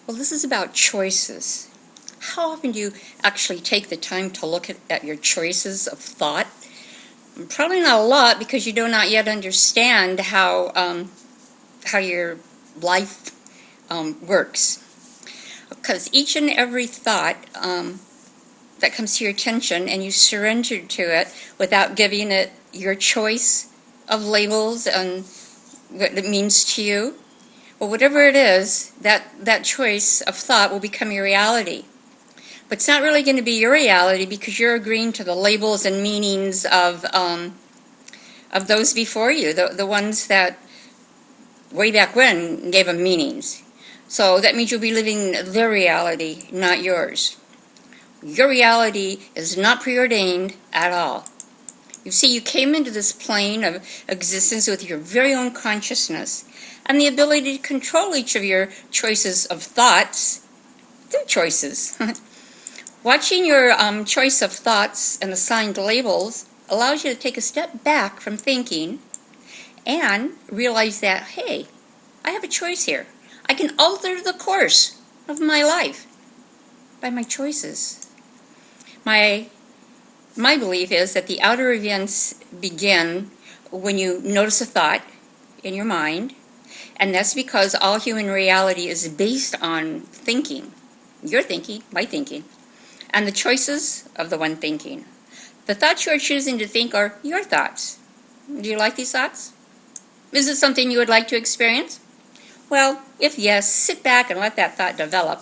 Well, this is about choices. How often do you actually take the time to look at your choices of thought? Probably not a lot because you do not yet understand how your life works. Because each and every thought that comes to your attention and you surrender to it without giving it your choice of labels and what it means to you, well, whatever it is, that choice of thought will become your reality. But it's not really going to be your reality because you're agreeing to the labels and meanings of those before you, the ones that way back when gave them meanings. So that means you'll be living their reality, not yours. Your reality is not preordained at all. You see, you came into this plane of existence with your very own consciousness and the ability to control each of your choices of thoughts through choices. Watching your choice of thoughts and assigned labels allows you to take a step back from thinking and realize that, hey, I have a choice here. I can alter the course of my life by my choices. My belief is that the outer events begin when you notice a thought in your mind, and that's because all human reality is based on thinking. Your thinking, my thinking, and the choices of the one thinking. The thoughts you are choosing to think are your thoughts. Do you like these thoughts? Is it something you would like to experience? Well, if yes, sit back and let that thought develop.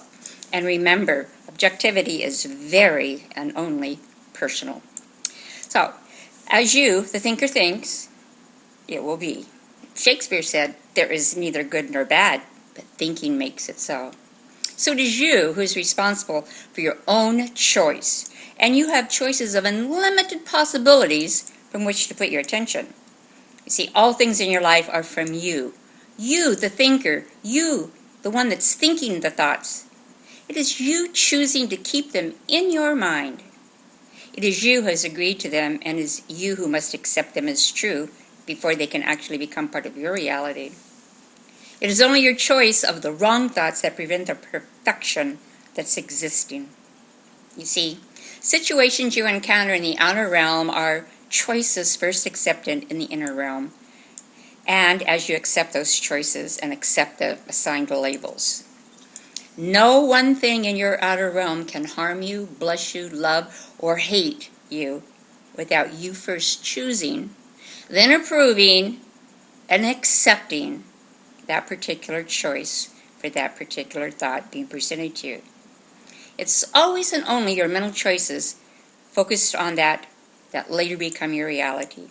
And remember, objectivity is very and only personal. So, as you, the thinker, thinks, it will be. Shakespeare said, there is neither good nor bad, but thinking makes it so. So it is you who is responsible for your own choice. And you have choices of unlimited possibilities from which to put your attention. You see, all things in your life are from you. You, the thinker. You, the one that's thinking the thoughts. It is you choosing to keep them in your mind. It is you who has agreed to them, and it is you who must accept them as true before they can actually become part of your reality. It is only your choice of the wrong thoughts that prevent the perfection that's existing. You see, situations you encounter in the outer realm are choices first accepted in the inner realm. And as you accept those choices and accept the assigned labels, no one thing in your outer realm can harm you, bless you, love, or hate you without you first choosing, then approving, and accepting that particular choice for that particular thought being presented to you. It's always and only your mental choices focused on that later become your reality.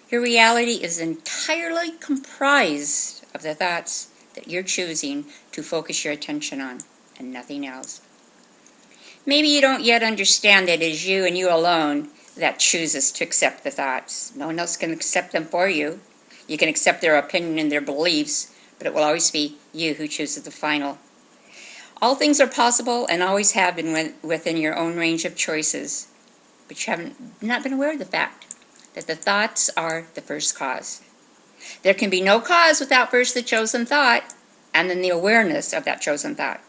Your reality is entirely comprised of the thoughts that you're choosing to focus your attention on, and nothing else. Maybe you don't yet understand that it is you and you alone that chooses to accept the thoughts. No one else can accept them for you. You can accept their opinion and their beliefs, but it will always be you who chooses the final. All things are possible and always have been within your own range of choices, but you haven't not been aware of the fact that the thoughts are the first cause. There can be no cause without first the chosen thought and then the awareness of that chosen thought.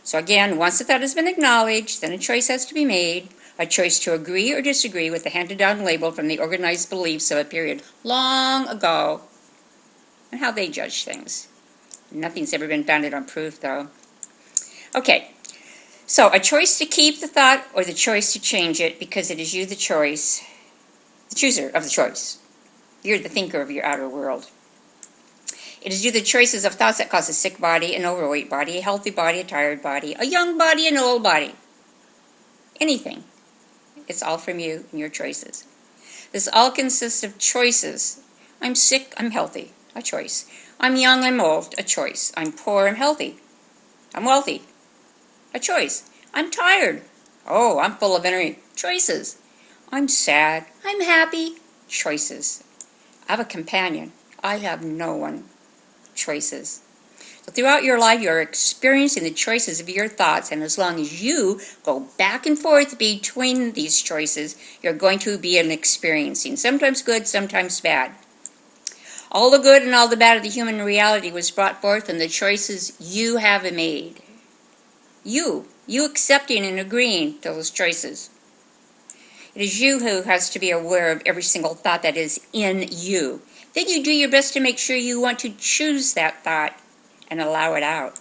So again, once the thought has been acknowledged, then a choice has to be made, a choice to agree or disagree with the handed-down label from the organized beliefs of a period long ago and how they judge things. Nothing's ever been founded on proof, though. Okay, so a choice to keep the thought or the choice to change it, because it is you the choice, the chooser of the choice. You're the thinker of your outer world. It is you the choices of thoughts that cause a sick body, an overweight body, a healthy body, a tired body, a young body, an old body. Anything. It's all from you and your choices. This all consists of choices. I'm sick, I'm healthy, a choice. I'm young, I'm old, a choice. I'm poor, I'm healthy. I'm wealthy, a choice. I'm tired. Oh, I'm full of energy. Choices. I'm sad, I'm happy. Choices. I have a companion. I have no one. Choices. So throughout your life, you're experiencing the choices of your thoughts, and as long as you go back and forth between these choices, you're going to be experiencing, sometimes good, sometimes bad. All the good and all the bad of the human reality was brought forth in the choices you have made. You accepting and agreeing to those choices. It is you who has to be aware of every single thought that is in you. Then you do your best to make sure you want to choose that thought and allow it out.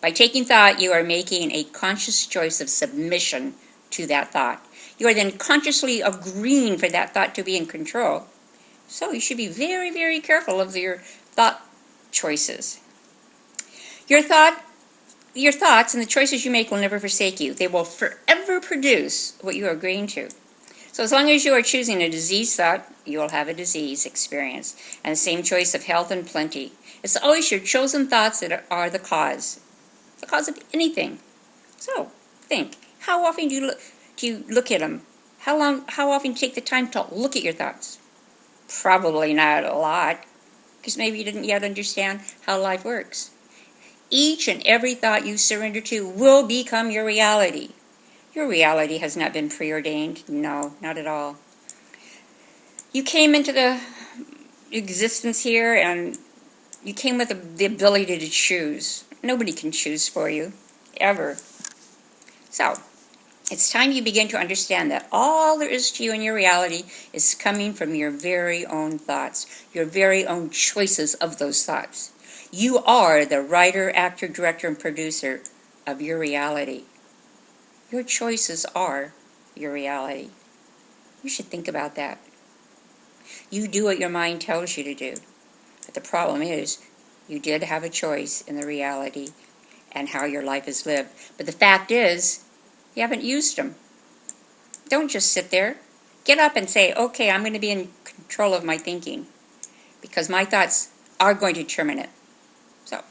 By taking thought, you are making a conscious choice of submission to that thought. You are then consciously agreeing for that thought to be in control. So you should be very, very careful of your thought choices. Your thoughts and the choices you make will never forsake you. They will forever produce what you are agreeing to. So as long as you are choosing a disease thought, you will have a disease experience. And the same choice of health and plenty. It's always your chosen thoughts that are the cause of anything. So think, how often do you look at them? How often do you take the time to look at your thoughts? Probably not a lot, because maybe you didn't yet understand how life works. Each and every thought you surrender to will become your reality. Your reality has not been preordained. No, not at all. You came into the existence here and you came with the ability to choose. Nobody can choose for you, ever. So, it's time you begin to understand that all there is to you in your reality is coming from your very own thoughts, your very own choices of those thoughts. You are the writer, actor, director, and producer of your reality. Your choices are your reality. You should think about that. You do what your mind tells you to do. But the problem is, you did have a choice in the reality and how your life is lived. But the fact is, you haven't used them. Don't just sit there. Get up and say, okay, I'm going to be in control of my thinking because my thoughts are going to determine it. So,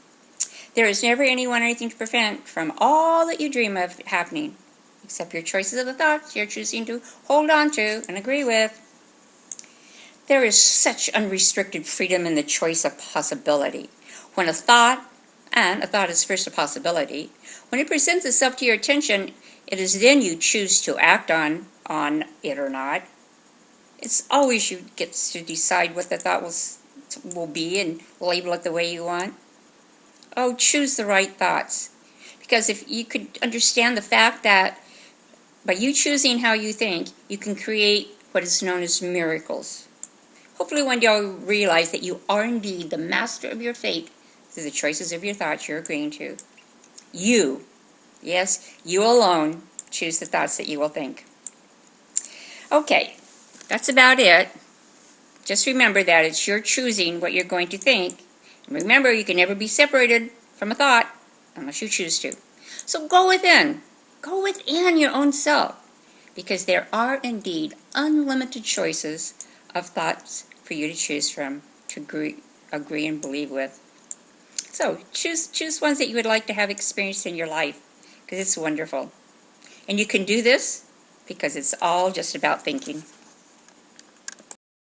there is never anyone or anything to prevent from all that you dream of happening, except your choices of the thoughts you're choosing to hold on to and agree with. There is such unrestricted freedom in the choice of possibility. When a thought, and a thought is first a possibility, when it presents itself to your attention, it is then you choose to act on it or not. It's always you get to decide what the thought will be and label it the way you want. Oh, choose the right thoughts. Because if you could understand the fact that by you choosing how you think, you can create what is known as miracles. Hopefully one day you'll realize that you are indeed the master of your fate through the choices of your thoughts you're agreeing to. You, yes, you alone, choose the thoughts that you will think. Okay, that's about it. Just remember that it's your choosing what you're going to think. And remember, you can never be separated from a thought unless you choose to. So go within your own self, because there are indeed unlimited choices of thoughts for you to choose from, to agree and believe with. So choose ones that you would like to have experienced in your life, because it's wonderful. And you can do this because it's all just about thinking.